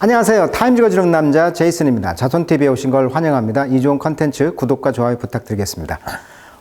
안녕하세요. 타임즈 주는 남자 제이슨입니다. 자손TV에 오신 걸 환영합니다. 이 좋은 컨텐츠 구독과 좋아요 부탁드리겠습니다.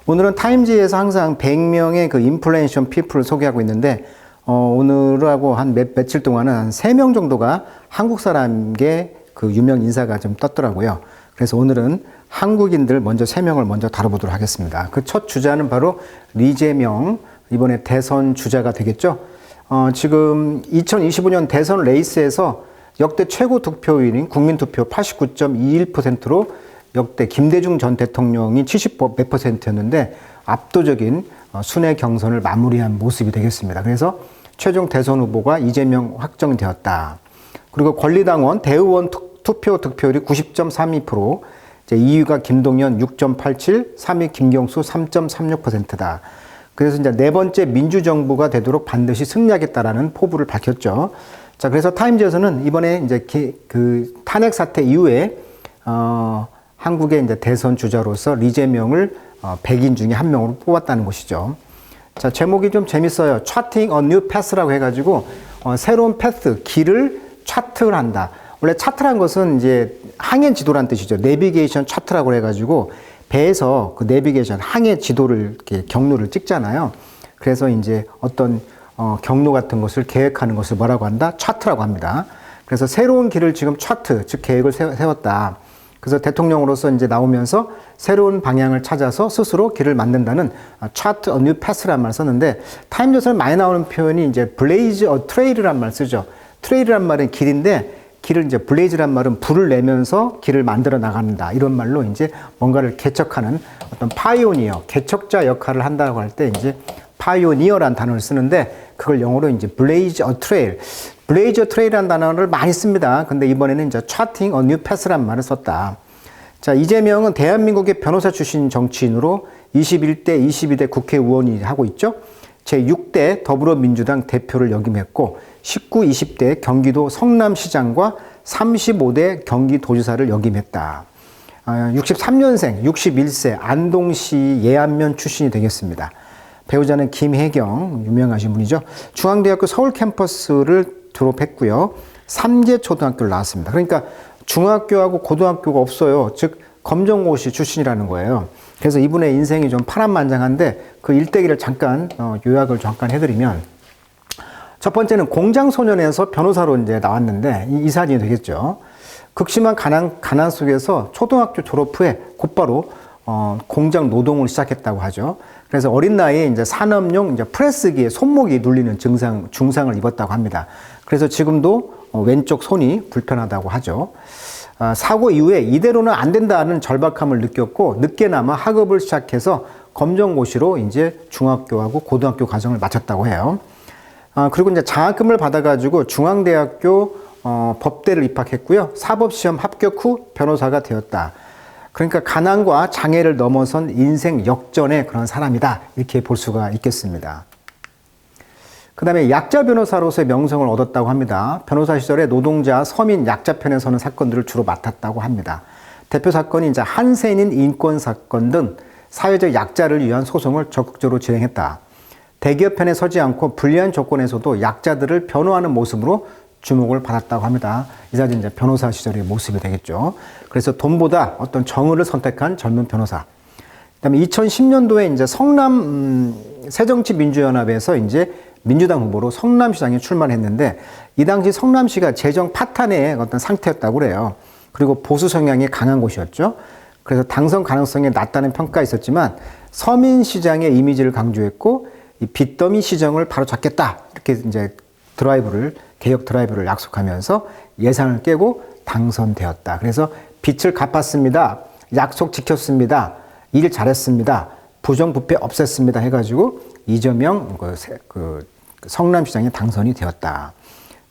오늘은 타임즈에서 항상 100명의 그 인플루엔셜 피플을 소개하고 있는데 오늘하고 한 며칠 동안은 한 3명 정도가 한국 사람계 그 유명 인사가 좀 떴더라고요. 그래서 오늘은 한국인들 먼저 3명을 먼저 다뤄보도록 하겠습니다. 그 첫 주자는 바로 리재명, 이번에 대선 주자가 되겠죠. 지금 2025년 대선 레이스에서 역대 최고 득표율인 국민투표 89.21%로 역대 김대중 전 대통령이 70몇 %였는데 압도적인 순회 경선을 마무리한 모습이 되겠습니다. 그래서 최종 대선 후보가 이재명 확정되었다. 그리고 권리당원 대의원 투표 득표율이 90.32%, 2위가 김동연 6.87, 3위 김경수 3.36%다. 그래서 이제 네 번째 민주정부가 되도록 반드시 승리하겠다라는 포부를 밝혔죠. 자, 그래서 타임즈에서는 이번에 이제 그 탄핵 사태 이후에 한국의 이제 대선 주자로서 리재명을 100인 중에 한 명으로 뽑았다는 것이죠. 자, 제목이 좀 재밌어요. Charting a new path라고 해가지고 새로운 패스, 길을 차트를 한다. 원래 차트란 것은 이제 항해 지도란 뜻이죠. 내비게이션 차트라고 해가지고 배에서 그 내비게이션 항해 지도를 이렇게 경로를 찍잖아요. 그래서 이제 어떤 경로 같은 것을 계획하는 것을 뭐라고 한다? 차트라고 합니다. 그래서 새로운 길을 지금 차트, 즉 계획을 세웠다. 그래서 대통령으로서 이제 나오면서 새로운 방향을 찾아서 스스로 길을 만든다는 차트 a new path라는 말을 썼는데 타임즈에서는 많이 나오는 표현이 이제 blaze a trail이라는 말을 쓰죠. 트레일이란 말은 길인데 길을 이제 블레이즈란 말은 불을 내면서 길을 만들어 나간다. 이런 말로 이제 뭔가를 개척하는 어떤 파이오니어, 개척자 역할을 한다고 할 때 이제 파이오니어라는 단어를 쓰는데 그걸 영어로 이제 blaze a trail. blaze a trail이라는 단어를 많이 씁니다. 근데 이번에는 이제 charting a new path라는 말을 썼다. 자, 이재명은 대한민국의 변호사 출신 정치인으로 21대, 22대 국회의원이 하고 있죠. 제6대 더불어민주당 대표를 역임했고 19, 20대 경기도 성남시장과 35대 경기도지사를 역임했다. 63년생, 61세 안동시 예안면 출신이 되겠습니다. 배우자는 김혜경, 유명하신 분이죠. 중앙대학교 서울 캠퍼스를 졸업했고요. 3개 초등학교를 나왔습니다. 그러니까 중학교하고 고등학교가 없어요. 즉 검정고시 출신이라는 거예요. 그래서 이분의 인생이 좀 파란만장한데 그 일대기를 잠깐 요약을 잠깐 해드리면 첫 번째는 공장소년에서 변호사로 이제 나왔는데 이 사진이 되겠죠. 극심한 가난 속에서 초등학교 졸업 후에 곧바로 공장 노동을 시작했다고 하죠. 그래서 어린 나이에 이제 산업용 이제 프레스기에 손목이 눌리는 중상을 입었다고 합니다. 그래서 지금도 왼쪽 손이 불편하다고 하죠. 사고 이후에 이대로는 안 된다는 절박함을 느꼈고 늦게나마 학업을 시작해서 검정고시로 이제 중학교하고 고등학교 과정을 마쳤다고 해요. 그리고 이제 장학금을 받아가지고 중앙대학교 법대를 입학했고요. 사법시험 합격 후 변호사가 되었다. 그러니까 가난과 장애를 넘어선 인생 역전의 그런 사람이다. 이렇게 볼 수가 있겠습니다. 그 다음에 약자 변호사로서의 명성을 얻었다고 합니다. 변호사 시절에 노동자, 서민, 약자 편에 서는 사건들을 주로 맡았다고 합니다. 대표 사건이 이제 한센인 인권 사건 등 사회적 약자를 위한 소송을 적극적으로 진행했다. 대기업 편에 서지 않고 불리한 조건에서도 약자들을 변호하는 모습으로 주목을 받았다고 합니다. 이 사진 이제 변호사 시절의 모습이 되겠죠. 그래서 돈보다 어떤 정의를 선택한 젊은 변호사. 그다음에 2010년도에 이제 성남 새정치민주연합에서 이제 민주당 후보로 성남시장에 출마했는데 이 당시 성남시가 재정 파탄의 어떤 상태였다고 그래요. 그리고 보수 성향이 강한 곳이었죠. 그래서 당선 가능성이 낮다는 평가가 있었지만 서민시장의 이미지를 강조했고 이 빚더미 시정을 바로 잡겠다 이렇게 이제 개혁 드라이브를 약속하면서 예산을 깨고 당선되었다. 그래서 빚을 갚았습니다. 약속 지켰습니다. 일 잘했습니다. 부정부패 없앴습니다. 해가지고 이재명 성남시장에 당선이 되었다.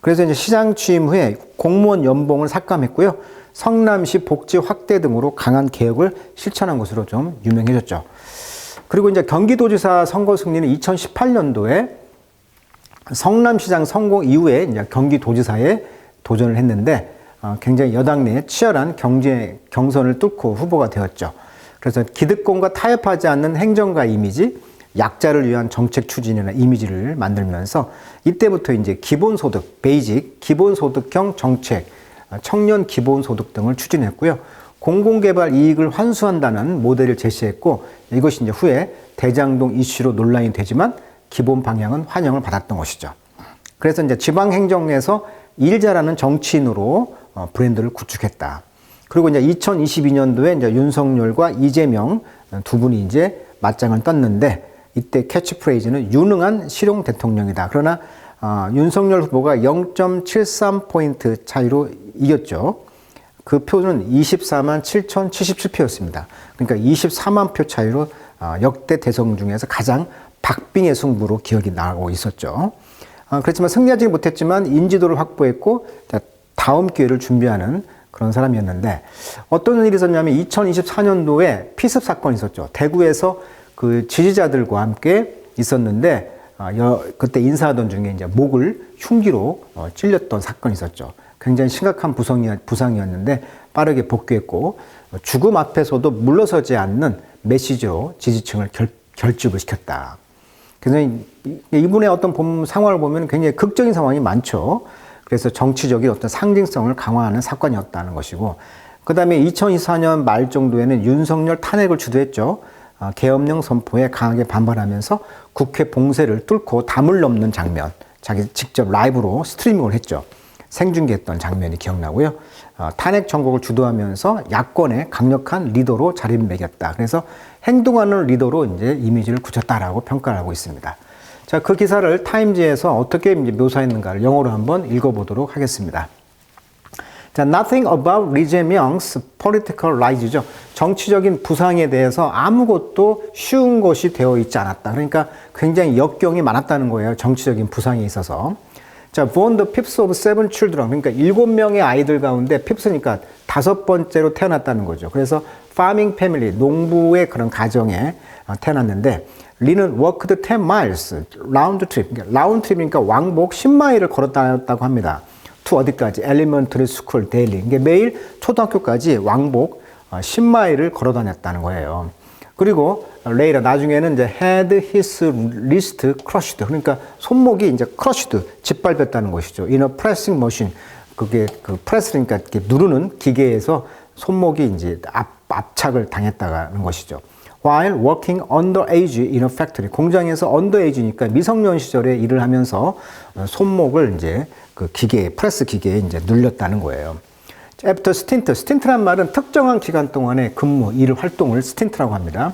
그래서 이제 시장 취임 후에 공무원 연봉을 삭감했고요. 성남시 복지 확대 등으로 강한 개혁을 실천한 것으로 좀 유명해졌죠. 그리고 이제 경기도지사 선거 승리는 2018년도에 성남시장 성공 이후에 이제 경기도지사에 도전을 했는데 굉장히 여당 내 치열한 경선을 뚫고 후보가 되었죠. 그래서 기득권과 타협하지 않는 행정가 이미지, 약자를 위한 정책 추진이나 이미지를 만들면서 이때부터 이제 기본소득, 베이직, 기본소득형 정책, 청년 기본소득 등을 추진했고요. 공공개발 이익을 환수한다는 모델을 제시했고 이것이 이제 후에 대장동 이슈로 논란이 되지만 기본 방향은 환영을 받았던 것이죠. 그래서 이제 지방행정에서 일 잘하는 정치인으로 브랜드를 구축했다. 그리고 이제 2022년도에 이제 윤석열과 이재명 두 분이 이제 맞짱을 떴는데 이때 캐치프레이즈는 유능한 실용 대통령이다. 그러나 윤석열 후보가 0.73포인트 차이로 이겼죠. 그 표는 24만 7,077표였습니다. 그러니까 24만 표 차이로 역대 대선 중에서 가장 박빙의 승부로 기억이 나고 있었죠. 그렇지만 승리하지 못했지만 인지도를 확보했고 다음 기회를 준비하는 그런 사람이었는데 어떤 일이 있었냐면 2024년도에 피습 사건이 있었죠. 대구에서 그 지지자들과 함께 있었는데 그때 인사하던 중에 이제 목을 흉기로 찔렸던 사건이 있었죠. 굉장히 심각한 부상이었는데 빠르게 복귀했고 죽음 앞에서도 물러서지 않는 메시지로 지지층을 결집을 시켰다. 그래서 이분의 어떤 상황을 보면 굉장히 극적인 상황이 많죠. 그래서 정치적인 어떤 상징성을 강화하는 사건이었다는 것이고, 그 다음에 2024년 말 정도에는 윤석열 탄핵을 주도했죠. 계엄령 선포에 강하게 반발하면서 국회 봉쇄를 뚫고 담을 넘는 장면, 자기 직접 라이브로 스트리밍을 했죠. 생중계했던 장면이 기억나고요. 탄핵 정국을 주도하면서 야권의 강력한 리더로 자리매겼다. 그래서 행동하는 리더로 이제 이미지를 굳혔다라고 평가를 하고 있습니다. 자, 그 기사를 타임지에서 어떻게 이제 묘사했는가를 영어로 한번 읽어보도록 하겠습니다. 자, nothing about Lee Jae-myung's political rise죠. 정치적인 부상에 대해서 아무것도 쉬운 것이 되어 있지 않았다. 그러니까 굉장히 역경이 많았다는 거예요. 정치적인 부상에 있어서. 자, born the fifth of seven children. 그러니까 7명의 아이들 가운데 fifth니까 5번째로 태어났다는 거죠. 그래서 farming family, 농부의 그런 가정에 태어났는데 리는 worked 10 miles round trip. 그러니까 라운드 트립이니까 왕복 10마일을 걸어 다녔다고 합니다. to 어디까지? elementary school daily. 그러니까 매일 초등학교까지 왕복 10마일을 걸어 다녔다는 거예요. 그리고 later 나중에는 이제 had his wrist crushed. 그러니까 손목이 이제 crushed, 짓밟혔다는 것이죠. in a pressing machine. 그게 그 프레스니까 이렇게 누르는 기계에서 손목이 이제 압착을 당했다는 것이죠. While working underage in a factory. 공장에서 underage니까 미성년 시절에 일을 하면서 손목을 이제 그 기계에, 프레스 기계에 이제 눌렸다는 거예요. After stint. stint란 말은 특정한 기간 동안의 근무, 일 활동을 stint라고 합니다.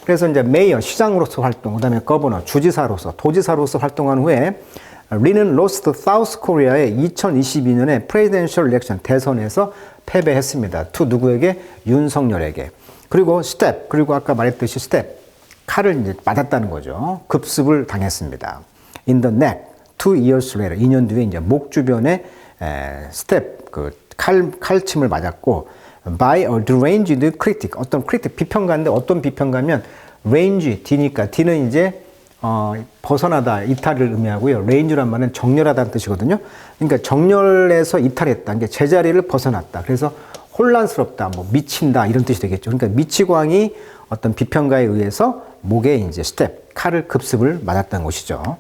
그래서 이제 메이어, 시장으로서 활동, 그 다음에 거버너, 주지사로서, 도지사로서 활동한 후에 리는 로스트 사우스 코리아의 2022년에 프레지던셜 일렉션 대선에서 패배했습니다. 투 누구에게? 윤석열에게. 그리고 스텝, 그리고 아까 말했듯이 스텝, 칼을 이제 맞았다는 거죠. 급습을 당했습니다. In the neck, 2 years later, 2년 뒤에 이제 목 주변에 스텝, 그 칼침을 맞았고, by a deranged critic, 어떤 critic, 비평가인데 어떤 비평가면 range, D니까 D는 이제 벗어나다, 이탈을 의미하고요. range란 말은 정렬하다는 뜻이거든요. 그러니까 정렬에서 이탈했다, 그러니까 제자리를 벗어났다. 그래서 혼란스럽다, 뭐 미친다 이런 뜻이 되겠죠. 그러니까 미치광이 어떤 비평가에 의해서 목에 이제 스텝, 칼을 급습을 맞았다는 것이죠.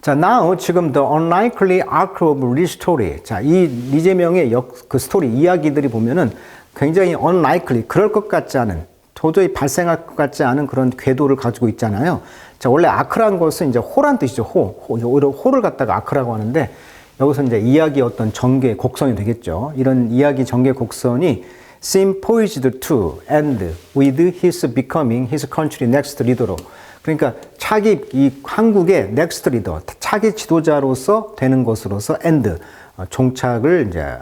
자, now 지금 the unlikely arc of Lee story. 자, 이 리제명의 그 스토리 이야기들이 보면은 굉장히 unlikely, 그럴 것 같지 않은, 도저히 발생할 것 같지 않은 그런 궤도를 가지고 있잖아요. 자, 원래 아크란 것은 이제 호란 뜻이죠. 오히려 호를 갖다가 아크라고 하는데 여기서 이제 이야기 어떤 전개 곡선이 되겠죠. 이런 이야기 전개 곡선이 seem poised to end with his becoming his country next leader로. 그러니까 차기 이 한국의 next leader, 차기 지도자로서 되는 것으로서 end, 종착을 이제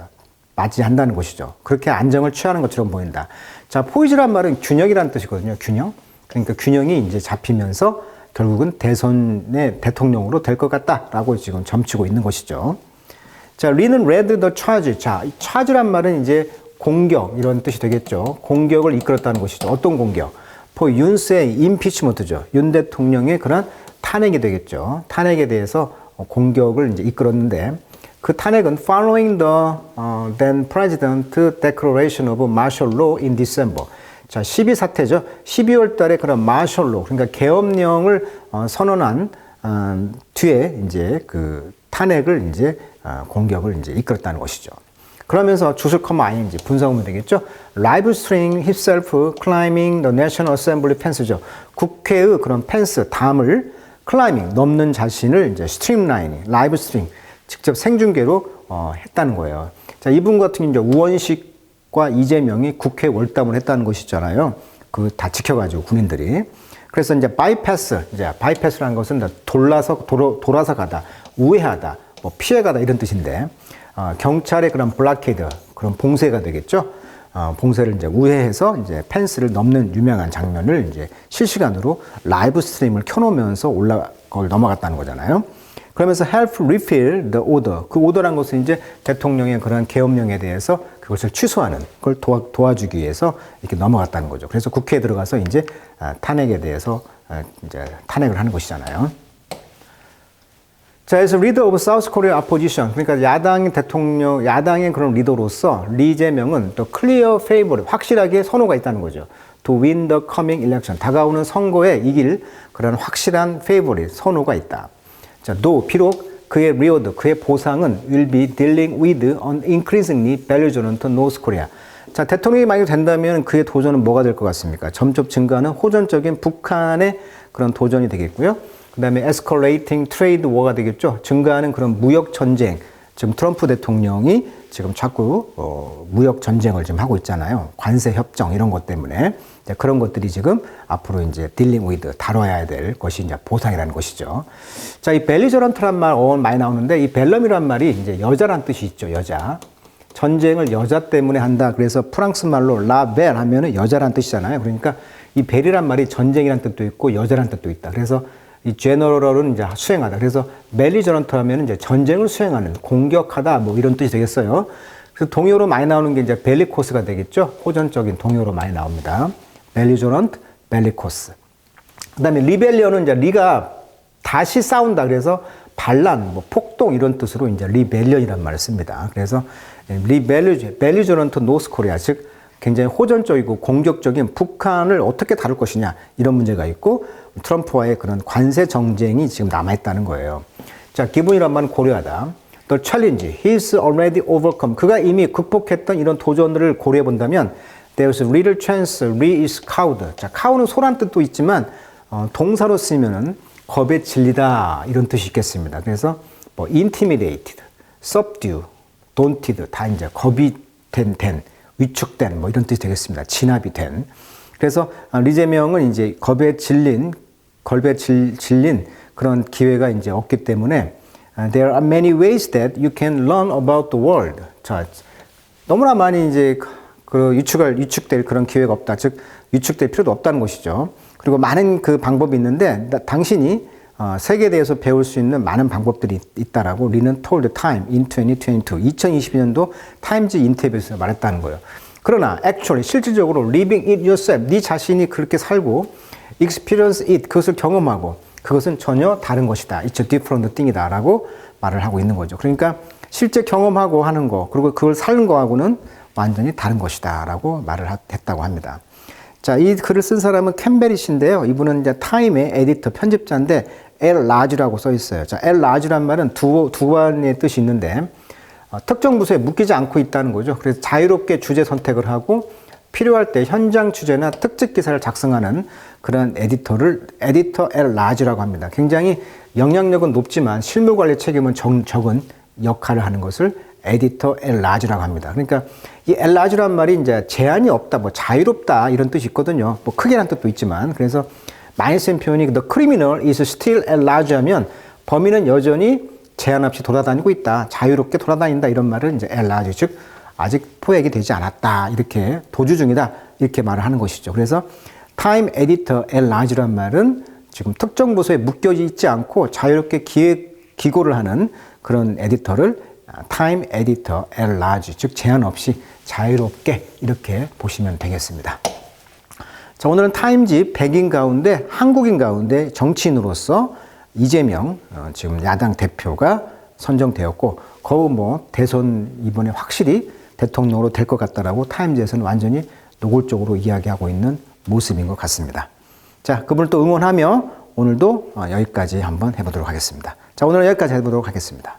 맞이한다는 것이죠. 그렇게 안정을 취하는 것처럼 보인다. 자, 포이즈란 말은 균형이라는 뜻이거든요. 균형. 그러니까 균형이 이제 잡히면서 결국은 대선의 대통령으로 될 것 같다라고 지금 점치고 있는 것이죠. 자, 리는 read the charge. 자, charge란 말은 이제 공격 이런 뜻이 되겠죠. 공격을 이끌었다는 것이죠. 어떤 공격? for 윤세의 impeachment죠. 윤 대통령의 그런 탄핵이 되겠죠. 탄핵에 대해서 공격을 이제 이끌었는데 그 탄핵은 following the then president declaration of martial law in December. 자, 12사태죠. 12월 달에 그런 martial law, 그러니까 계엄령을 선언한 뒤에 이제 그 탄핵을 이제 공격을 이제 이끌었다는 것이죠. 그러면서 주술, ing 분사하면 되겠죠. Live streaming himself climbing the National Assembly fence죠. 국회의 그런 펜스 담을 클라이밍 넘는 자신을 이제 스트림라인이 라이브 스트림 직접 생중계로 했다는 거예요. 자, 이분 같은 경우 이제 우원식과 이재명이 국회 월담을 했다는 것이잖아요. 그 다 지켜가지고 국민들이. 그래서 이제 바이패스라는 것은 돌아서 가다, 우회하다, 뭐 피해가다 이런 뜻인데, 경찰의 그런 블락케이드, 그런 봉쇄가 되겠죠. 봉쇄를 이제 우회해서 이제 펜스를 넘는 유명한 장면을 이제 실시간으로 라이브 스트림을 켜놓으면서 그걸 넘어갔다는 거잖아요. 그러면서 help refill the order. 그 오더란 것은 이제 대통령의 그런 계엄령에 대해서 그것을 취소하는 걸 도와주기 위해서 이렇게 넘어갔다는 거죠. 그래서 국회에 들어가서 이제 탄핵에 대해서 이제 탄핵을 하는 것이잖아요. 자, as leader of South Korea opposition, 그러니까 야당의 그런 리더로서 리 제명은 또 clear favorite, 확실하게 선호가 있다는 거죠. To win the coming election, 다가오는 선거에 이길 그런 확실한 favorite, 선호가 있다. 자, 비록 그의 reward, 그의 보상은 will be dealing with an increasingly belligerent North Korea. 자, 대통령이 만약 된다면 그의 도전은 뭐가 될 것 같습니까? 점점 증가하는 호전적인 북한의 그런 도전이 되겠고요. 그 다음에 escalating trade war가 되겠죠. 증가하는 그런 무역 전쟁. 지금 트럼프 대통령이 지금 자꾸 무역 전쟁을 지금 하고 있잖아요. 관세 협정 이런 것 때문에 그런 것들이 지금 앞으로 이제 dealing with 다뤄야 될 것이 이제 보상이라는 것이죠. 자, 이 belligerent란 말 많이 나오는데 이 벨럼이란 말이 이제 여자란 뜻이 있죠. 여자. 전쟁을 여자 때문에 한다. 그래서 프랑스 말로 라 벨 하면은 여자란 뜻이잖아요. 그러니까 이 벨이란 말이 전쟁이란 뜻도 있고 여자란 뜻도 있다. 그래서 이 제너럴은 이제 수행하다. 그래서 벨리저런트 하면 이제 전쟁을 수행하는, 공격하다, 뭐 이런 뜻이 되겠어요. 그래서 동요로 많이 나오는 게 이제 벨리코스가 되겠죠. 호전적인 동요로 많이 나옵니다. 벨리저런트, 벨리코스. 그 다음에 리벨리언은 이제 리가 다시 싸운다. 그래서 반란, 뭐 폭동 이런 뜻으로 이제 리벨리언이라는 말을 씁니다. 그래서 벨리저런트 노스 코리아, 즉 굉장히 호전적이고 공격적인 북한을 어떻게 다룰 것이냐 이런 문제가 있고 트럼프와의 그런 관세 정쟁이 지금 남아있다는 거예요. 자, 기본이란 말은 고려하다. The challenge, he's already overcome. 그가 이미 극복했던 이런 도전들을 고려해 본다면 there's little chance, Lee is cowed. 자, cow는 소란 뜻도 있지만 동사로 쓰면은 겁에 질리다 이런 뜻이 있겠습니다. 그래서 뭐 intimidated, subdue, daunted 다 이제 겁이 된 위축된 뭐 이런 뜻이 되겠습니다. 진압이 된. 그래서 리제명은 이제 겁에 질린 그런 기회가 이제 없기 때문에 there are many ways that you can learn about the world. 자, 너무나 많이 이제 그 위축될 그런 기회가 없다. 즉 위축될 필요도 없다는 것이죠. 그리고 많은 그 방법이 있는데 당신이 세계에 대해서 배울 수 있는 많은 방법들이 있다라고 리는 told time in 2022, 2022년도 타임즈 인터뷰에서 말했다는 거예요. 그러나 actually 실질적으로 living it yourself, 네 자신이 그렇게 살고 experience it, 그것을 경험하고 그것은 전혀 다른 것이다. It's a different thing이다 라고 말을 하고 있는 거죠. 그러니까 실제 경험하고 하는 거 그리고 그걸 사는 거하고는 완전히 다른 것이다 라고 말을 했다고 합니다. 자, 이 글을 쓴 사람은 캠베리시인데요. 이분은 이제 타임의 에디터, 편집자인데 엘 라즈라고 써 있어요. 자, 엘 라즈란 말은 두 번의 뜻이 있는데 특정 부서에 묶이지 않고 있다는 거죠. 그래서 자유롭게 주제 선택을 하고 필요할 때 현장 취재나 특집 기사를 작성하는 그런 에디터 엘 라즈라고 합니다. 굉장히 영향력은 높지만 실무 관리 책임은 적은 역할을 하는 것을 에디터 엘 라즈라고 합니다. 그러니까 이 엘 라즈란 말이 이제 제한이 없다, 뭐 자유롭다 이런 뜻이 있거든요. 뭐 크게란 뜻도 있지만 그래서 많이 쓴 표현이 the criminal is still at large 하면 범인은 여전히 제한 없이 돌아다니고 있다, 자유롭게 돌아다닌다 이런 말을 이제 at large, 즉 아직 포획이 되지 않았다, 이렇게 도주 중이다 이렇게 말을 하는 것이죠. 그래서 time editor at large란 말은 지금 특정 부서에 묶여져 있지 않고 자유롭게 기고를 하는 그런 에디터를 time editor at large, 즉 제한 없이 자유롭게 이렇게 보시면 되겠습니다. 자, 오늘은 타임지 백인 가운데 한국인 가운데 정치인으로서 이재명 지금 야당 대표가 선정되었고 거의 뭐 대선 이번에 확실히 대통령으로 될 것 같다라고 타임지에서는 완전히 노골적으로 이야기하고 있는 모습인 것 같습니다. 자, 그분을 또 응원하며 오늘도 여기까지 한번 해보도록 하겠습니다. 자, 오늘은 여기까지 해보도록 하겠습니다.